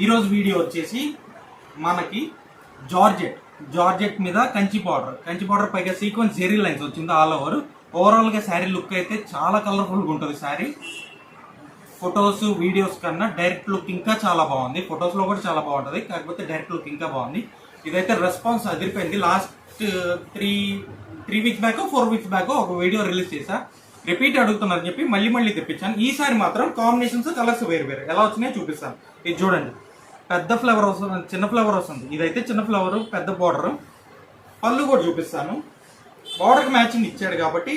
ఈరోజు వీడియో వచ్చేసి మనకి జార్జెట్ మీద కంచి బార్డర్ పైగా సీక్వెన్స్ జెరీ లైన్స్ వచ్చింది ఆల్ ఓవరాల్గా శారీ లుక్ అయితే చాలా కలర్ఫుల్గా ఉంటుంది శారీ. ఫొటోస్ వీడియోస్ కన్నా డైరెక్ట్ లుక్ ఇంకా చాలా బాగుంది. ఫొటోస్లో కూడా చాలా బాగుంటుంది, కాకపోతే డైరెక్ట్ లుక్ ఇంకా బాగుంది. ఇదైతే రెస్పాన్స్ అదిరిపోయింది. Last three weeks back 4 weeks back ఒక వీడియో రిలీజ్ చేశా. రిపీట్ అడుగుతున్నారని చెప్పి మళ్ళీ తెప్పించాను. ఈసారి మాత్రం కాంబినేషన్స్ కలర్స్ వేరు ఎలా వచ్చినాయో చూపిస్తాను. ఇది చూడండి, పెద్ద ఫ్లేవర్ వస్తుంది, చిన్న ఫ్లేవర్ వస్తుంది. ఇదైతే చిన్న ఫ్లేవర్, పెద్ద బార్డర్. పళ్ళు కూడా చూపిస్తాను. బార్డర్కి మ్యాచింగ్ ఇచ్చాడు కాబట్టి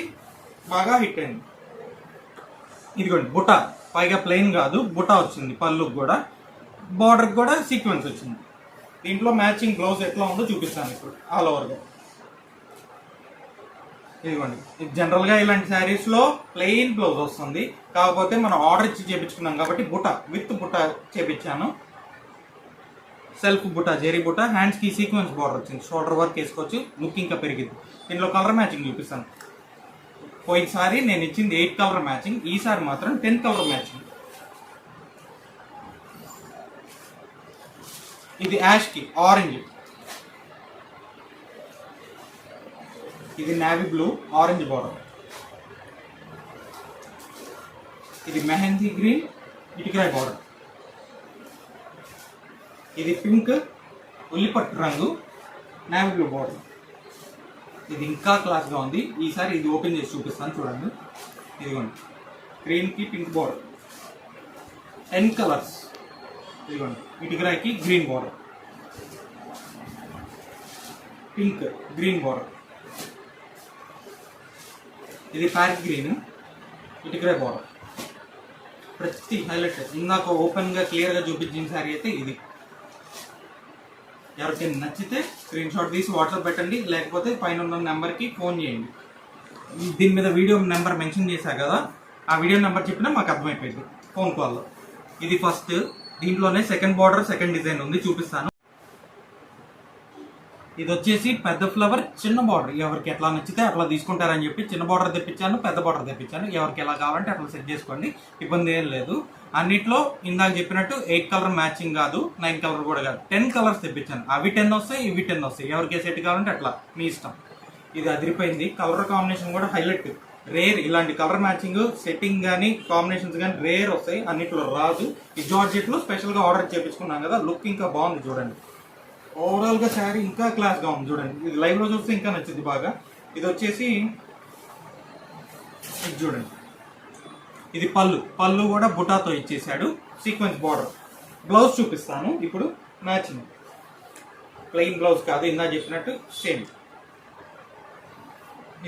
బాగా హిట్ అయింది. ఇదిగోండి బుటా, పైగా ప్లెయిన్ కాదు, బుటా వచ్చింది. పళ్ళుకి కూడా బార్డర్కి కూడా సీక్వెన్స్ వచ్చింది. దీంట్లో మ్యాచింగ్ బ్లౌజ్ ఎట్లా ఉందో చూపిస్తాను ఇప్పుడు ఆల్ ఓవర్గా. ఇదిగోండి, జనరల్గా ఇలాంటి శారీస్లో ప్లెయిన్ బ్లౌజ్ వస్తుంది, కాకపోతే మనం ఆర్డర్ ఇచ్చి చేయించుకున్నాం కాబట్టి బుటా విత్ బుటా చేయించాను. సెల్ఫ్ బుటా, జెరీ బుటా, హ్యాండ్స్కి సీక్వెన్స్ బార్డర్ వచ్చింది. షోల్డర్ వర్క్ వేసుకోవచ్చు, లుక్ ఇంకా పెరిగింది. దీనిలో కలర్ మ్యాచింగ్ చూపిస్తాను. పోయినసారి నేను ఇచ్చింది 8 కలర్ మ్యాచింగ్, ఈసారి మాత్రం 10 కలర్ మ్యాచింగ్. ఇది యాష్కి ఆరెంజ్, ఇది నేవీ బ్లూ ఆరెంజ్ బార్డర్, ఇది మెహందీ గ్రీన్ ఇటుకరాయి బార్డర్, ఇది పింక్ ఉల్లిపట్టు రంగు నేవీ బ్లూ బార్డర్. ఇది ఇంకా క్లాస్గా ఉంది. ఈసారి ఇది ఓపెన్ చేసి చూపిస్తాను చూడండి. ఇదిగోండి, గ్రీన్కి పింక్ బార్డర్, 10 కలర్స్. ఇదిగోండి, ఇటుకరాయికి green border, pink green border, ఇది ప్యారెట్ గ్రీన్ ఇటుకరాయి బార్డర్. ప్రతి హైలైట్ ఇందాక ఓపెన్గా క్లియర్గా చూపించిన శారీ అయితే ఇది. ఎవరికైనా నచ్చితే స్క్రీన్ షాట్ తీసి వాట్సాప్ పెట్టండి, లేకపోతే పైన ఉన్న నెంబర్కి ఫోన్ చేయండి. దీని మీద వీడియో నెంబర్ మెన్షన్ చేశా కదా, ఆ వీడియో నెంబర్ చెప్పినా మాకు అర్థమైపోయింది ఫోన్ కాల్లో. ఇది ఫస్ట్, దీంట్లోనే సెకండ్ బార్డర్, సెకండ్ డిజైన్ ఉంది, చూపిస్తాను. ఇది వచ్చేసి పెద్ద ఫ్లవర్ చిన్న బార్డర్. ఎవరికి ఎట్లా నచ్చితే అట్లా తీసుకుంటారని చెప్పి చిన్న బార్డర్ తెప్పించాను, పెద్ద బార్డర్ తెప్పించాను. ఎవరికి ఎలా కావాలంటే అట్లా సెట్ చేసుకోండి, ఇబ్బంది ఏం లేదు. అన్నిట్లో ఇందాక చెప్పినట్టు 8 కలర్ మ్యాచింగ్ కాదు, 9 కలర్ కూడా కాదు, 10 కలర్స్ తెప్పించాను. అవి 10 వస్తాయి, ఇవి 10 వస్తాయి. ఎవరికి సెట్ కావాలంటే అట్లా మీ ఇష్టం. ఇది అదిరిపోయింది. కలర్ కాంబినేషన్ కూడా హైలైట్, రేర్. ఇలాంటి కలర్ మ్యాచింగ్ సెట్టింగ్ కానీ కాంబినేషన్స్ కానీ రేర్ వస్తాయి, అన్నిట్లో రాదు. ఈ జార్జెట్లో స్పెషల్గా ఆర్డర్ చేయించుకున్నాం కదా, లుక్ ఇంకా బాగుంది చూడండి. ఓవరాల్గా శారీ ఇంకా క్లాస్గా ఉంది చూడండి. ఇది లైవ్లో చూస్తే ఇంకా నచ్చింది బాగా. ఇది వచ్చేసి ఇది చూడండి, ఇది పళ్ళు కూడా బుటాతో ఇచ్చేసాడు, సీక్వెన్స్ బార్డర్. బ్లౌజ్ చూపిస్తాను ఇప్పుడు. మ్యాచింగ్ ప్లెయిన్ బ్లౌజ్ కాదు, ఇందా చెప్పినట్టు సేమ్.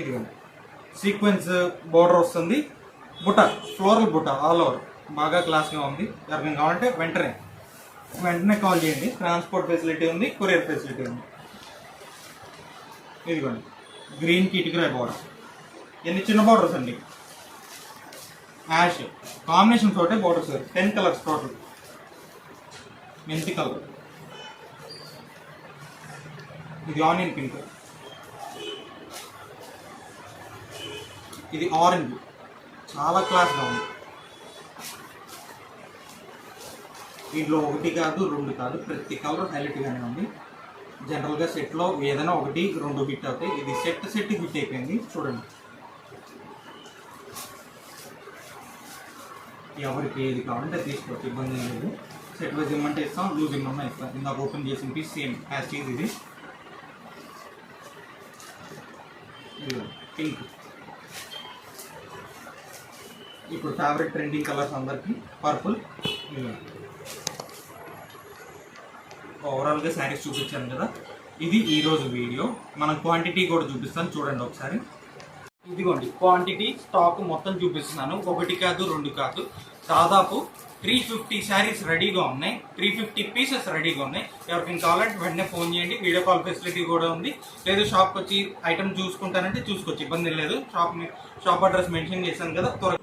ఇదిగోండి, సీక్వెన్స్ బార్డర్ వస్తుంది, బుటా ఫ్లోరల్ బుటా ఆల్ ఓవర్. బాగా క్లాస్గా ఉంది. ఎవరికైనా కావాలంటే వెంటనే కాల్ చేయండి. ట్రాన్స్పోర్ట్ ఫెసిలిటీ ఉంది, కొరియర్ ఫెసిలిటీ ఉంది. ఇదిగోండి, గ్రీన్కి ఇటుకరాయి బార్డర్. ఎన్ని చిన్న బార్డర్స్ అండి. యాష్ కాంబినేషన్ తోటే బార్డర్స్ 10 కలర్స్ టోటల్. మెంతి కలర్, ఇది ఆనియన్ పింక్, ఇది ఆరెంజ్. చాలా క్లాస్గా ఉంది. దీంట్లో 1 కాదు 2 కాదు, ప్రతి కలర్ హైలైట్గానే ఉంది. జనరల్గా సెట్లో ఏదైనా 1, 2 హిట్ అవుతాయి. ఇది సెట్ హిట్ అయిపోయింది చూడండి. ఎవరికి ఏది కావాలంటే తీసుకోవచ్చు, ఇబ్బంది లేదు. సెట్ వైజ్ ఇమ్మంటే ఇస్తాం, లూజ్ ఇమ్మన్నా ఇస్తాం. ఇందాక ఓపెన్ చేసిన పీస్ సేమ్ యాజ్ ఈజ్. ఇది పింక్, ఇప్పుడు ఫేవరెట్ ట్రెండింగ్ కలర్స్ అందరికి. పర్పుల్. ఓవరాల్గా శారీస్ చూపించాను కదా, ఇది ఈరోజు వీడియో. మనం క్వాంటిటీ కూడా చూపిస్తాను చూడండి ఒకసారి. ఇదిగోండి, క్వాంటిటీ స్టాక్ మొత్తం చూపిస్తున్నాను. 1 కాదు 2 కాదు, దాదాపు 350 శారీస్ రెడీగా ఉన్నాయి, 350 పీసెస్ రెడీగా ఉన్నాయి. ఎవరికైనా కావాలంటే వెంటనే ఫోన్ చేయండి. వీడియో కాల్ ఫెసిలిటీ కూడా ఉంది. లేదు షాప్కి వచ్చి ఐటమ్ చూసుకుంటానంటే చూసుకోవచ్చు, ఇబ్బంది లేదు. షాప్ అడ్రస్ మెన్షన్ చేశాను కదా, త్వరగా